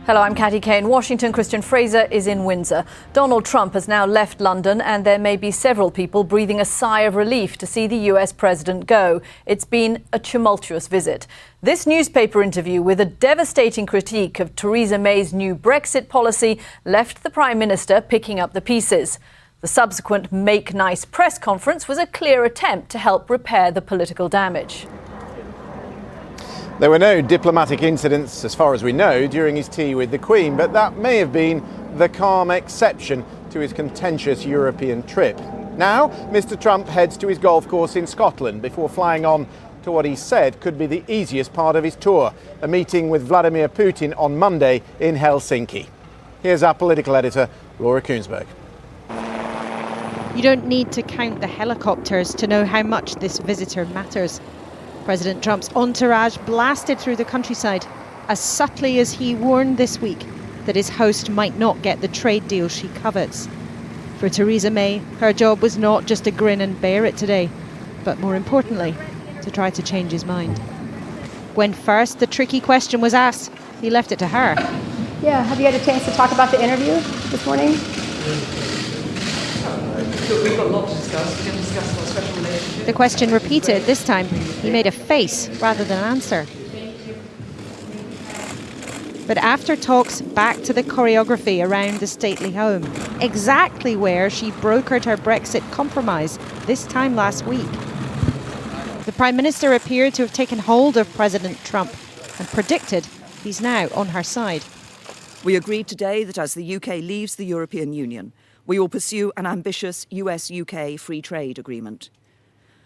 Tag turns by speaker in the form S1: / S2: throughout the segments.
S1: Hello, I'm Catty Kay in Washington. Christian Fraser is in Windsor. Donald Trump has now left London, and there may be several people breathing a sigh of relief to see the US president go. It's been a tumultuous visit. This newspaper interview with a devastating critique of Theresa May's new Brexit policy left the Prime Minister picking up the pieces. The subsequent Make Nice press conference was a clear attempt to help repair the political damage.
S2: There were no diplomatic incidents, as far as we know, during his tea with the Queen, but that may have been the calm exception to his contentious European trip. Now, Mr. Trump heads to his golf course in Scotland before flying on to what he said could be the easiest part of his tour, a meeting with Vladimir Putin on Monday in Helsinki. Here's our political editor, Laura Kuensberg.
S3: You don't need to count the helicopters to know how much this visitor matters. President Trump's entourage blasted through the countryside as subtly as he warned this week that his host might not get the trade deal she covets. For Theresa May, her job was not just to grin and bear it today, but more importantly, to try to change his mind. When first the tricky question was asked, he left it to her.
S4: Yeah, have you had a chance to talk about the interview this morning?
S5: We've got a lot to discuss. We can discuss our special relationship.
S3: The question repeated. This time, he made a face rather than answer. But after talks back to the choreography around the stately home, exactly where she brokered her Brexit compromise this time last week. The Prime Minister appeared to have taken hold of President Trump and predicted he's now on her side.
S5: We agreed today that as the UK leaves the European Union, we will pursue an ambitious US-UK free trade agreement.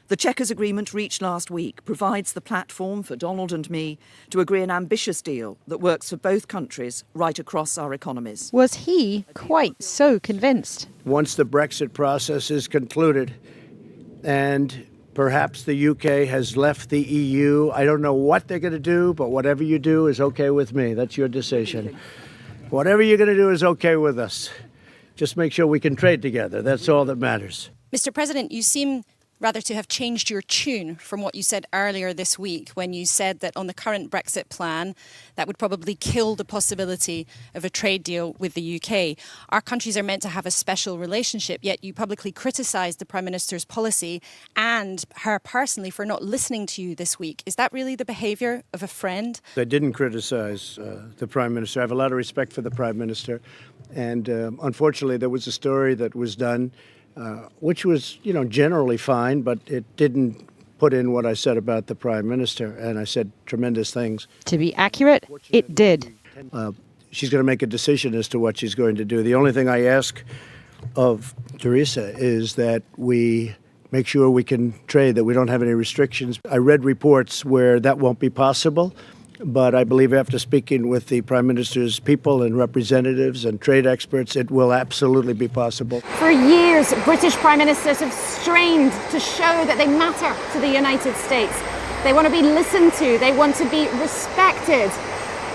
S5: The Chequers Agreement reached last week provides the platform for Donald and me to agree an ambitious deal that works for both countries right across our economies.
S3: Was he quite so convinced?
S6: Once the Brexit process is concluded and perhaps the UK has left the EU, I don't know what they're going to do, but whatever you do is okay with me. That's your decision. Whatever you're going to do is okay with us. Just make sure we can trade together. That's all that matters.
S7: Mr. President, you seem rather to have changed your tune from what you said earlier this week when you said that on the current Brexit plan, that would probably kill the possibility of a trade deal with the UK. Our countries are meant to have a special relationship, yet you publicly criticised the Prime Minister's policy and her personally for not listening to you this week. Is that really the behaviour of a friend?
S6: I didn't criticise the Prime Minister. I have a lot of respect for the Prime Minister. And unfortunately, there was a story that was done, which was, generally fine, but it didn't put in what I said about the Prime Minister. And I said tremendous things.
S3: To be accurate, it did.
S6: She's going to make a decision as to what she's going to do. The only thing I ask of Theresa is that we make sure we can trade, that we don't have any restrictions. I read reports where that won't be possible. But I believe after speaking with the Prime Minister's people and representatives and trade experts, it will absolutely be possible.
S4: For years, British Prime Ministers have strained to show that they matter to the United States. They want to be listened to. They want to be respected.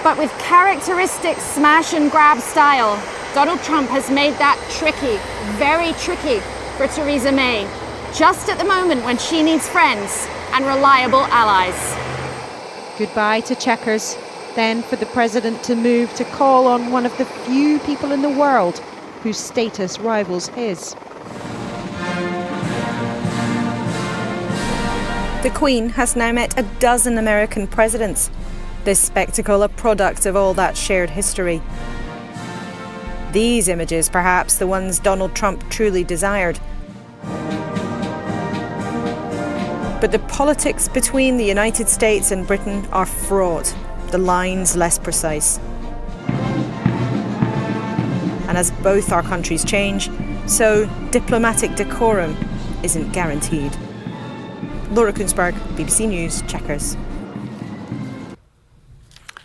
S4: But with characteristic smash and grab style, Donald Trump has made that tricky, very tricky for Theresa May, just at the moment when she needs friends and reliable allies.
S3: Goodbye to Chequers, then for the president to move to call on one of the few people in the world whose status rivals his.
S7: The Queen has now met a dozen American presidents. This spectacle a product of all that shared history. These images, perhaps the ones Donald Trump truly desired. But the politics between the United States and Britain are fraught, the lines less precise. And as both our countries change, so diplomatic decorum isn't guaranteed. Laura Kuensberg, BBC News, Chequers.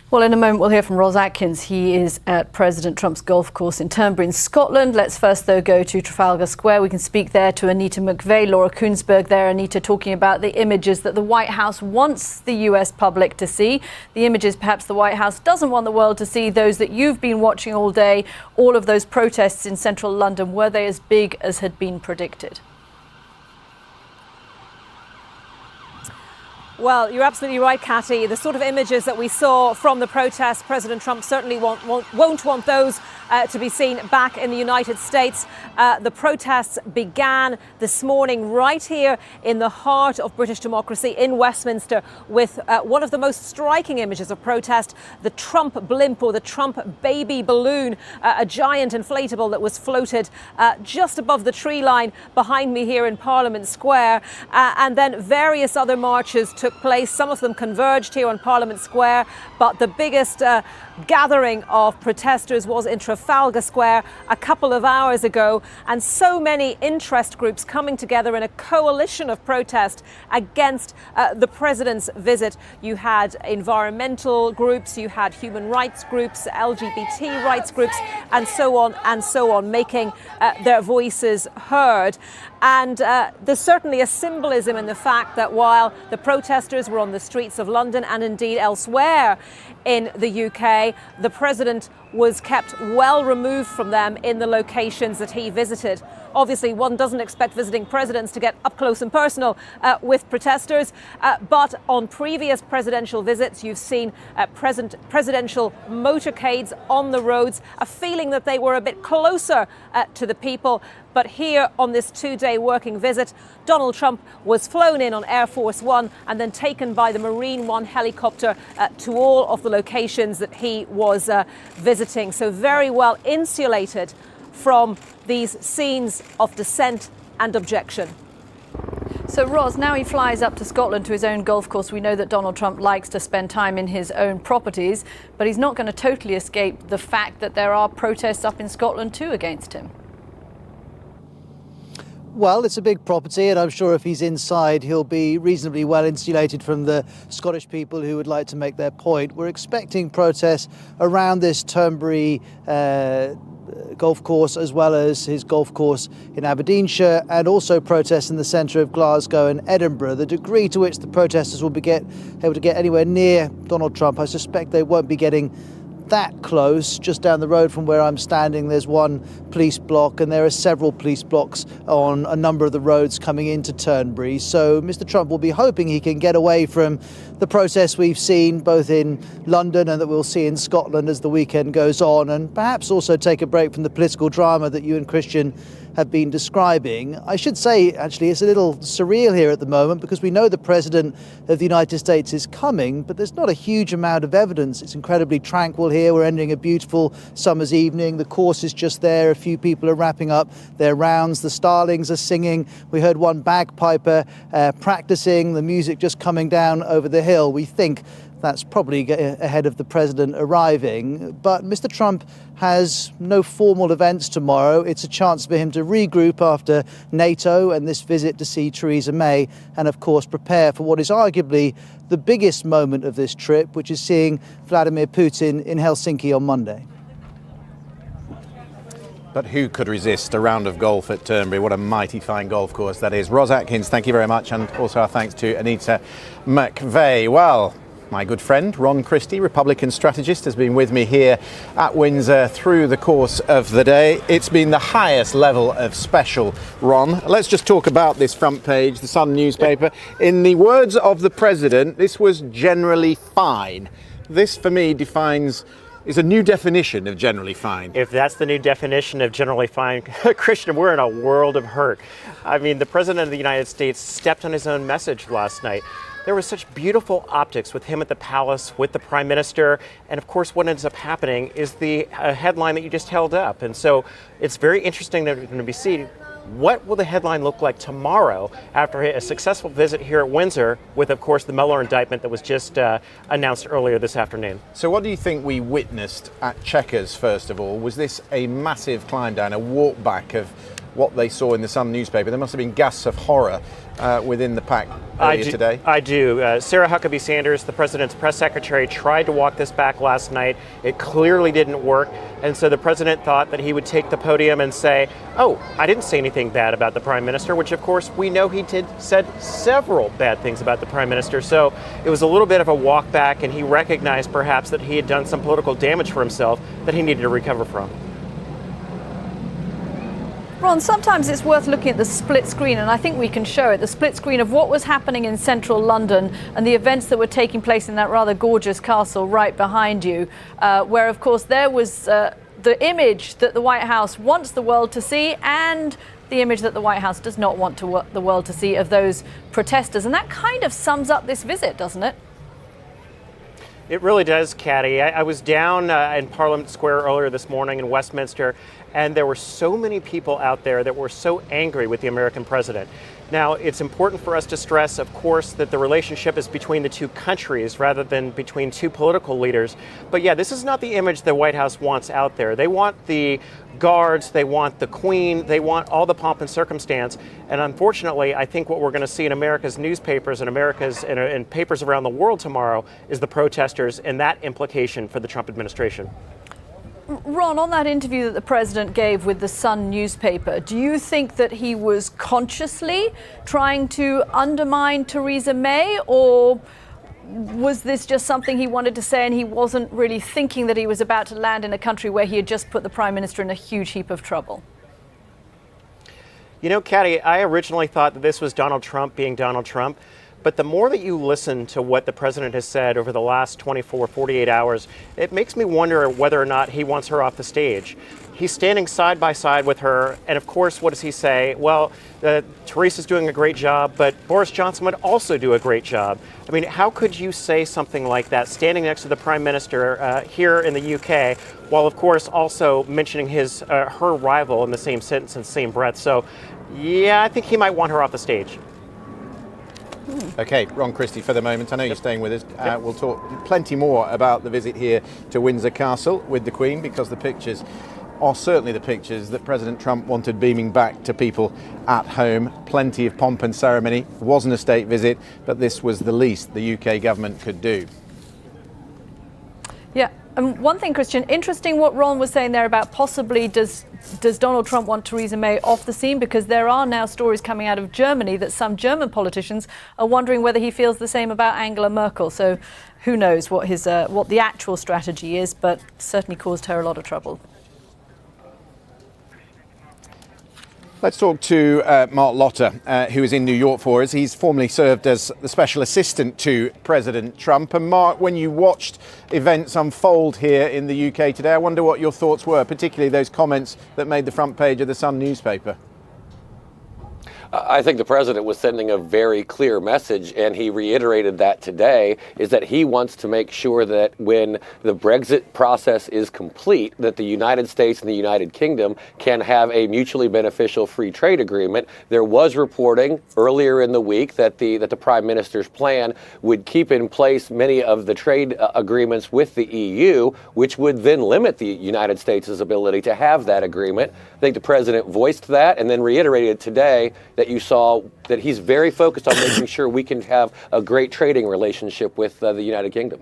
S1: Well, in a moment, we'll hear from Ros Atkins. He is at President Trump's golf course in Turnberry in Scotland. Let's first, though, go to Trafalgar Square. We can speak there to Anita McVeigh. Laura Kuensberg there. Anita, talking about the images that the White House wants the US public to see. The images perhaps the White House doesn't want the world to see, those that you've been watching all day. All of those protests in central London, were they as big as had been predicted?
S8: Well, you're absolutely right, Catty. The sort of images that we saw from the protests, President Trump certainly won't want those to be seen back in the United States. The protests began this morning right here in the heart of British democracy in Westminster with one of the most striking images of protest, the Trump blimp or the Trump baby balloon, a giant inflatable that was floated just above the tree line behind me here in Parliament Square. And then various other marches took place. Some of them converged here on Parliament Square, but the biggest gathering of protesters was in Trafalgar Square a couple of hours ago, and so many interest groups coming together in a coalition of protest against the president's visit. You had environmental groups, you had human rights groups, LGBT rights groups, and so on, making their voices heard. And there's certainly a symbolism in the fact that while the protesters were on the streets of London and indeed elsewhere in the UK, the president was kept well removed from them in the locations that he visited. Obviously, one doesn't expect visiting presidents to get up close and personal with protesters, but on previous presidential visits, you've seen presidential motorcades on the roads, a feeling that they were a bit closer to the people. But here on this two-day working visit, Donald Trump was flown in on Air Force One and then taken by the Marine One helicopter to all of the locations that he was visiting. So very well insulated from these scenes of dissent and objection.
S1: So, Ros, now he flies up to Scotland to his own golf course. We know that Donald Trump likes to spend time in his own properties, but he's not going to totally escape the fact that there are protests up in Scotland too against him.
S9: Well, it's a big property, and I'm sure if he's inside, he'll be reasonably well insulated from the Scottish people who would like to make their point. We're expecting protests around this Turnberry golf course, as well as his golf course in Aberdeenshire, and also protests in the centre of Glasgow and Edinburgh. The degree to which the protesters will be able to get anywhere near Donald Trump, I suspect they won't be getting that close. Just down the road from where I'm standing, there's one police block, and there are several police blocks on a number of the roads coming into Turnberry. So Mr. Trump will be hoping he can get away from the protests we've seen both in London and that we'll see in Scotland as the weekend goes on, and perhaps also take a break from the political drama that you and Christian have been describing. I should say, actually, it's a little surreal here at the moment because we know the President of the United States is coming, but there's not a huge amount of evidence. It's incredibly tranquil here. We're ending a beautiful summer's evening. The course is just there. A few people are wrapping up their rounds. The starlings are singing. We heard one bagpiper practicing, the music just coming down over the hill. We think that's probably ahead of the president arriving. But Mr. Trump has no formal events tomorrow. It's a chance for him to regroup after NATO and this visit to see Theresa May, and of course prepare for what is arguably the biggest moment of this trip, which is seeing Vladimir Putin in Helsinki on Monday.
S2: But who could resist a round of golf at Turnberry? What a mighty fine golf course that is. Ros Atkins, thank you very much, and also our thanks to Anita McVeigh. Well, my good friend Ron Christie, Republican strategist, has been with me here at Windsor through the course of the day. It's been the highest level of special, Ron. Let's just talk about this front page, the Sun newspaper. In the words of the president, this was generally fine. This, for me, is a new definition of generally fine.
S10: If that's the new definition of generally fine, Christian, we're in a world of hurt. I mean, the President of the United States stepped on his own message last night. There was such beautiful optics with him at the palace, with the Prime Minister, and of course what ends up happening is the headline that you just held up. And so it's very interesting that we're going to be seeing what will the headline look like tomorrow after a successful visit here at Windsor with, of course, the Mueller indictment that was just announced earlier this afternoon.
S2: So what do you think we witnessed at Chequers, first of all? Was this a massive climb down, a walk back of what they saw in the Sun newspaper? There must have been gasps of horror within the pack earlier today.
S10: I do. Sarah Huckabee Sanders, the president's press secretary, tried to walk this back last night. It clearly didn't work. And so the president thought that he would take the podium and say, oh, I didn't say anything bad about the prime minister, which of course we know he said several bad things about the prime minister. So it was a little bit of a walk back, and he recognized perhaps that he had done some political damage for himself that he needed to recover from.
S1: Ron, sometimes it's worth looking at the split screen, and I think we can show it, the split screen of what was happening in central London and the events that were taking place in that rather gorgeous castle right behind you, where, of course, there was the image that the White House wants the world to see and the image that the White House does not want the world to see of those protesters. And that kind of sums up this visit, doesn't it?
S10: It really does, Catty. I was down in Parliament Square earlier this morning in Westminster, and there were so many people out there that were so angry with the American president. Now, it's important for us to stress, of course, that the relationship is between the two countries rather than between two political leaders. But yeah, this is not the image the White House wants out there. They want the guards, they want the Queen, they want all the pomp and circumstance. And unfortunately, I think what we're going to see in America's newspapers and and papers around the world tomorrow is the protesters and that implication for the Trump administration.
S1: Ron, on that interview that the president gave with the Sun newspaper, do you think that he was consciously trying to undermine Theresa May, or was this just something he wanted to say and he wasn't really thinking that he was about to land in a country where he had just put the Prime Minister in a huge heap of trouble?
S10: You know, Catty, I originally thought that this was Donald Trump being Donald Trump. But the more that you listen to what the president has said over the last 24, 48 hours, it makes me wonder whether or not he wants her off the stage. He's standing side by side with her, and of course, what does he say? Well, Theresa's doing a great job, but Boris Johnson would also do a great job. I mean, how could you say something like that, standing next to the Prime Minister here in the UK, while of course also mentioning her rival in the same sentence and same breath? So, yeah, I think he might want her off the stage.
S2: OK, Ron Christie for the moment. I know you're staying with us. We'll talk plenty more about the visit here to Windsor Castle with the Queen, because the pictures are certainly the pictures that President Trump wanted beaming back to people at home. Plenty of pomp and ceremony. It wasn't a state visit, but this was the least the UK government could do.
S1: Yeah. One thing, Christian, interesting what Ron was saying there about possibly does Donald Trump want Theresa May off the scene, because there are now stories coming out of Germany that some German politicians are wondering whether he feels the same about Angela Merkel. So who knows what the actual strategy is, but certainly caused her a lot of trouble.
S2: Let's talk to Mark Lotter, who is in New York for us. He's formerly served as the special assistant to President Trump. And Mark, when you watched events unfold here in the UK today, I wonder what your thoughts were, particularly those comments that made the front page of the Sun newspaper.
S11: I think the president was sending a very clear message, and he reiterated that today, is that he wants to make sure that when the Brexit process is complete, that the United States and the United Kingdom can have a mutually beneficial free trade agreement. There was reporting earlier in the week that the Prime Minister's plan would keep in place many of the trade agreements with the EU, which would then limit the United States' ability to have that agreement. I think the president voiced that and then reiterated today that you saw that he's very focused on making sure we can have a great trading relationship with the United Kingdom.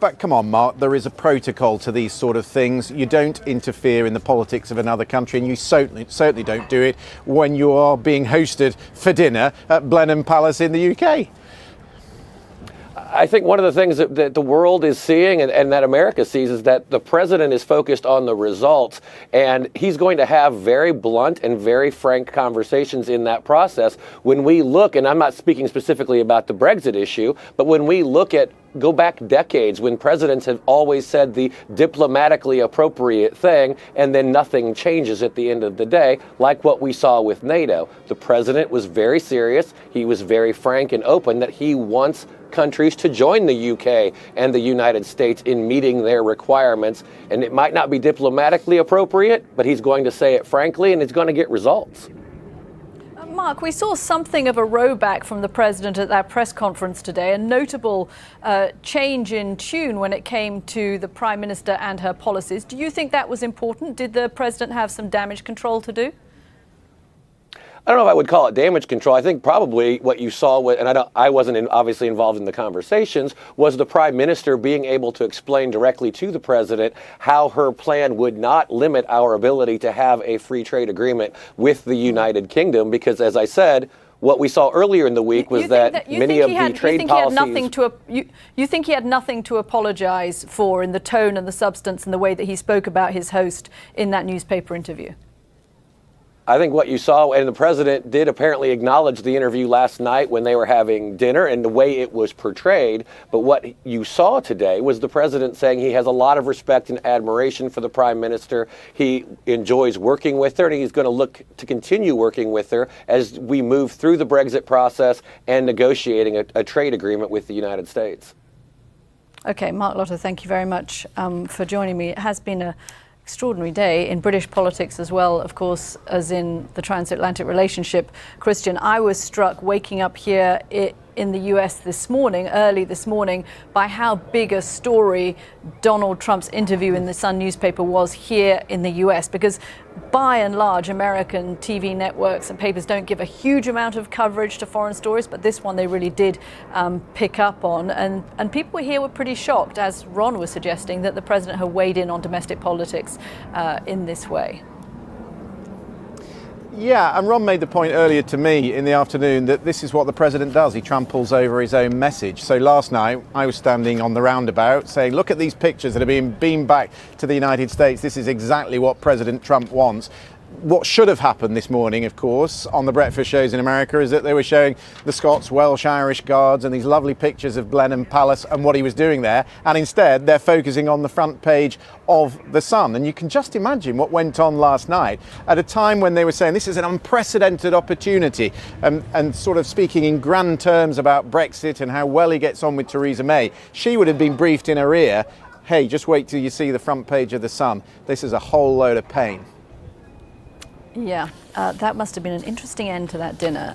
S2: But come on, Mark, there is a protocol to these sort of things. You don't interfere in the politics of another country, and you certainly don't do it when you are being hosted for dinner at Blenheim Palace in the UK.
S11: I think one of the things that the world is seeing and that America sees is that the president is focused on the results, and he's going to have very blunt and very frank conversations in that process. When we look, and I'm not speaking specifically about the Brexit issue, but when we go back decades when presidents have always said the diplomatically appropriate thing and then nothing changes at the end of the day, like what we saw with NATO. The president was very serious. He was very frank and open that he wants countries to join the UK and the United States in meeting their requirements. And it might not be diplomatically appropriate, but he's going to say it frankly, and it's going to get results.
S1: Mark, we saw something of a rowback from the president at that press conference today, a notable change in tune when it came to the Prime Minister and her policies. Do you think that was important? Did the president have some damage control to do?
S11: I don't know if I would call it damage control. I think probably what you saw, and I wasn't obviously involved in the conversations, was the Prime Minister being able to explain directly to the President how her plan would not limit our ability to have a free trade agreement with the United Kingdom, because as I said, What we saw earlier in the week was that many of the trade policies.
S1: You think he had nothing to apologise for in the tone and the substance and the way that he spoke about his host in that newspaper interview?
S11: I think what you saw, and the president did apparently acknowledge the interview last night when they were having dinner and the way it was portrayed. But what you saw today was the president saying he has a lot of respect and admiration for the prime minister. He enjoys working with her, and he's going to look to continue working with her as we move through the Brexit process and negotiating a trade agreement with the United States.
S1: Okay, Mark Lotter, thank you very much for joining me. It has been an extraordinary day in British politics as well, of course, as in the transatlantic relationship. Christian, I was struck waking up here in the US this morning, early this morning, by how big a story Donald Trump's interview in the Sun newspaper was here in the US, because by and large American TV networks and papers don't give a huge amount of coverage to foreign stories, but this one they really did pick up on, and people here were pretty shocked, as Ron was suggesting, that the president had weighed in on domestic politics in this way.
S2: Yeah, and Ron made the point earlier to me in the afternoon that this is what the president does. He tramples over his own message. So last night I was standing on the roundabout saying, look at these pictures that are being beamed back to the United States. This is exactly what President Trump wants. What should have happened this morning, of course, on the breakfast shows in America is that they were showing the Scots, Welsh, Irish Guards and these lovely pictures of Blenheim Palace and what he was doing there. And instead, they're focusing on the front page of The Sun. And you can just imagine what went on last night at a time when they were saying this is an unprecedented opportunity and sort of speaking in grand terms about Brexit and how well he gets on with Theresa May. She would have been briefed in her ear, hey, just wait till you see the front page of The Sun. This is a whole load of pain.
S1: Yeah, that must have been an interesting end to that dinner.